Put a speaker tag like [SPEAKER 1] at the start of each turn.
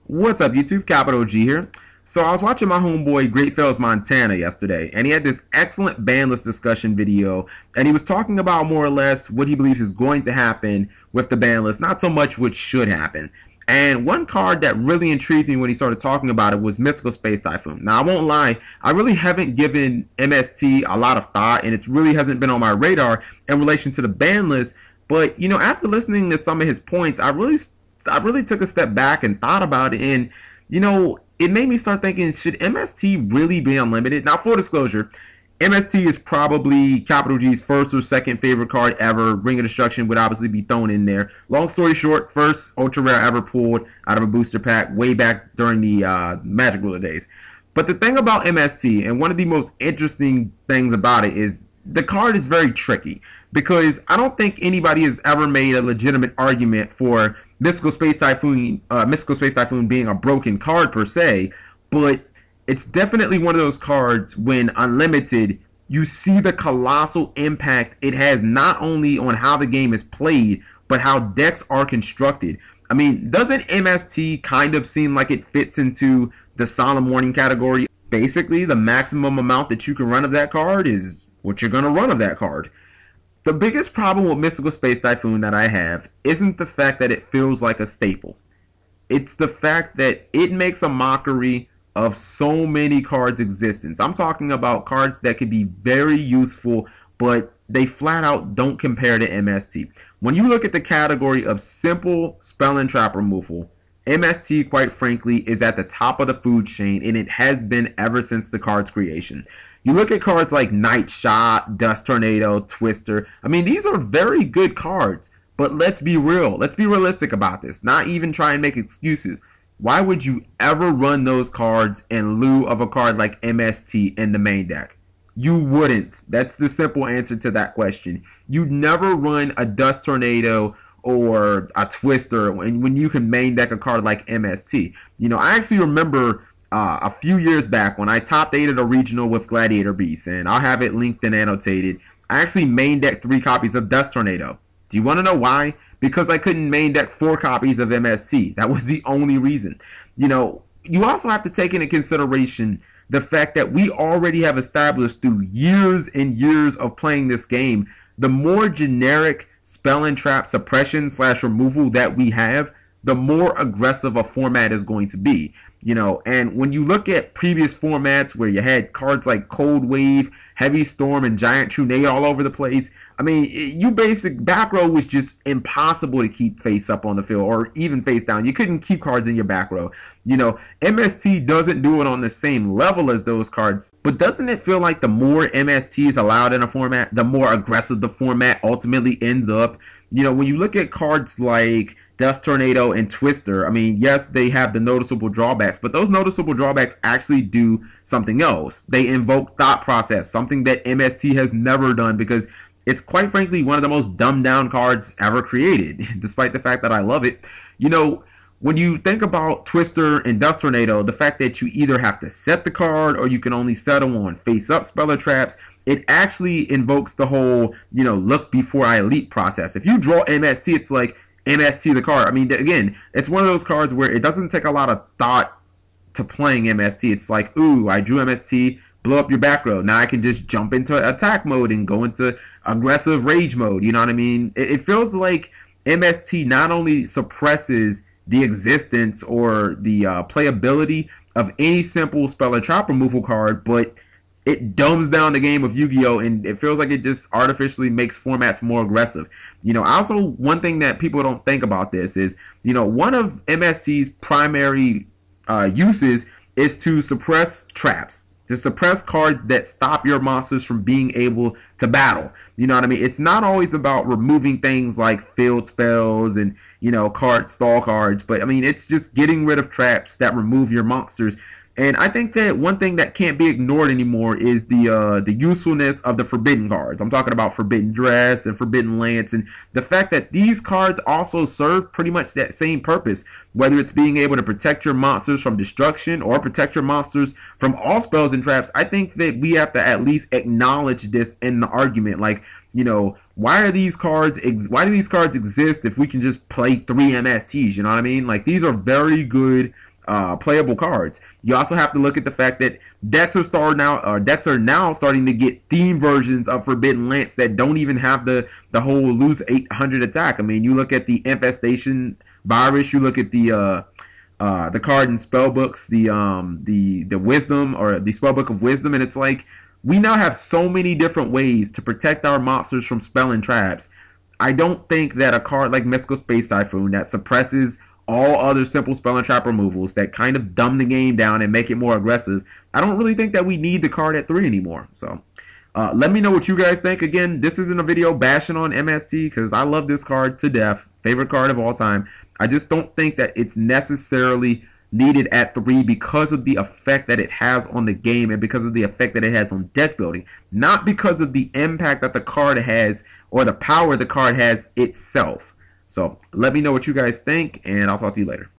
[SPEAKER 1] What's up, YouTube? Capital G here. So I was watching my homeboy Great Fells Montana yesterday, and he had this excellent ban list discussion video, and he was talking about more or less what he believes is going to happen with the ban list, not so much what should happen. And one card that really intrigued me when he started talking about it was Mystical Space Typhoon. Now, I won't lie, I really haven't given MST a lot of thought, and it really hasn't been on my radar in relation to the ban list. But, you know, after listening to some of his points, I really took a step back and thought about it, and, you know, it made me start thinking, should MST really be unlimited? Now, full disclosure, MST is probably Capital G's first or second favorite card ever. Ring of Destruction would obviously be thrown in there. Long story short, first ultra rare ever pulled out of a booster pack way back during the Magic Ruler days. But the thing about MST, and one of the most interesting things about it, is the card is very tricky, because I don't think anybody has ever made a legitimate argument for Mystical Space Typhoon being a broken card per se, but it's definitely one of those cards when unlimited, you see the colossal impact it has not only on how the game is played, but how decks are constructed. I mean, doesn't MST kind of seem like it fits into the Solemn Warning category? Basically, the maximum amount that you can run of that card is what you're going to run of that card. The biggest problem with Mystical Space Typhoon that I have isn't the fact that it feels like a staple. It's the fact that it makes a mockery of so many cards' existence. I'm talking about cards that could be very useful, but they flat out don't compare to MST. When you look at the category of simple spell and trap removal, MST, quite frankly, is at the top of the food chain, and it has been ever since the card's creation. You look at cards like Night Shot, Dust Tornado, Twister. I mean, these are very good cards, but let's be real. Let's be realistic about this. Not even try and make excuses. Why would you ever run those cards in lieu of a card like MST in the main deck? You wouldn't. That's the simple answer to that question. You'd never run a Dust Tornado or a Twister when you can main deck a card like MST. You know, I actually remember a few years back when I top 8'd a regional with Gladiator Beast, and I'll have it linked and annotated. I actually main decked 3 copies of Dust Tornado. Do you want to know why? Because I couldn't main deck 4 copies of MSC. That was the only reason. You know, you also have to take into consideration the fact that we already have established through years and years of playing this game, the more generic spell and trap suppression / removal that we have, the more aggressive a format is going to be. You know, and when you look at previous formats where you had cards like Cold Wave, Heavy Storm, and Giant Trunade all over the place, I mean, back row was just impossible to keep face up on the field, or even face down. You couldn't keep cards in your back row. You know, MST doesn't do it on the same level as those cards, but doesn't it feel like the more MST is allowed in a format, the more aggressive the format ultimately ends up? You know, when you look at cards like Dust Tornado and Twister, I mean, yes, they have the noticeable drawbacks, but those noticeable drawbacks actually do something else. They invoke thought process, something that MST has never done, because it's quite frankly one of the most dumbed down cards ever created, despite the fact that I love it. You know, when you think about Twister and Dust Tornado, the fact that you either have to set the card or you can only settle on face-up speller traps, it actually invokes the whole, you know, look before I elite process. If you draw MST, it's like MST the card. I mean, again, it's one of those cards where it doesn't take a lot of thought to playing MST. It's like, ooh, I drew MST, blow up your back row. Now I can just jump into attack mode and go into aggressive rage mode. You know what I mean? It feels like MST not only suppresses the existence or the playability of any simple spell or trap removal card, but it dumbs down the game of Yu-Gi-Oh! And it feels like it just artificially makes formats more aggressive. You know, also, one thing that people don't think about this is, you know, one of MST's primary uses is to suppress traps, to suppress cards that stop your monsters from being able to battle. You know what I mean? It's not always about removing things like field spells and, you know, stall cards, but I mean, it's just getting rid of traps that remove your monsters. And I think that one thing that can't be ignored anymore is the usefulness of the forbidden cards. I'm talking about Forbidden Dress and Forbidden Lance, and the fact that these cards also serve pretty much that same purpose, whether it's being able to protect your monsters from destruction or protect your monsters from all spells and traps. I think that we have to at least acknowledge this in the argument. Like, you know, why do these cards exist if we can just play 3 MSTs? You know what I mean? Like, these are very good playable cards. You also have to look at the fact that decks are now starting to get theme versions of Forbidden Lance that don't even have the whole lose 800 attack. I mean, you look at the Infestation Virus, you look at the card in spellbooks, the Wisdom, or the Spellbook of Wisdom, and it's like we now have so many different ways to protect our monsters from spell and traps. I don't think that a card like Mystical Space Typhoon that suppresses all other simple spell and trap removals, that kind of dumb the game down and make it more aggressive, I don't really think that we need the card at 3 anymore. So let me know what you guys think. Again, this isn't a video bashing on MST because I love this card to death. Favorite card of all time. I just don't think that it's necessarily needed at 3 because of the effect that it has on the game and because of the effect that it has on deck building. Not because of the impact that the card has or the power the card has itself. So let me know what you guys think, and I'll talk to you later.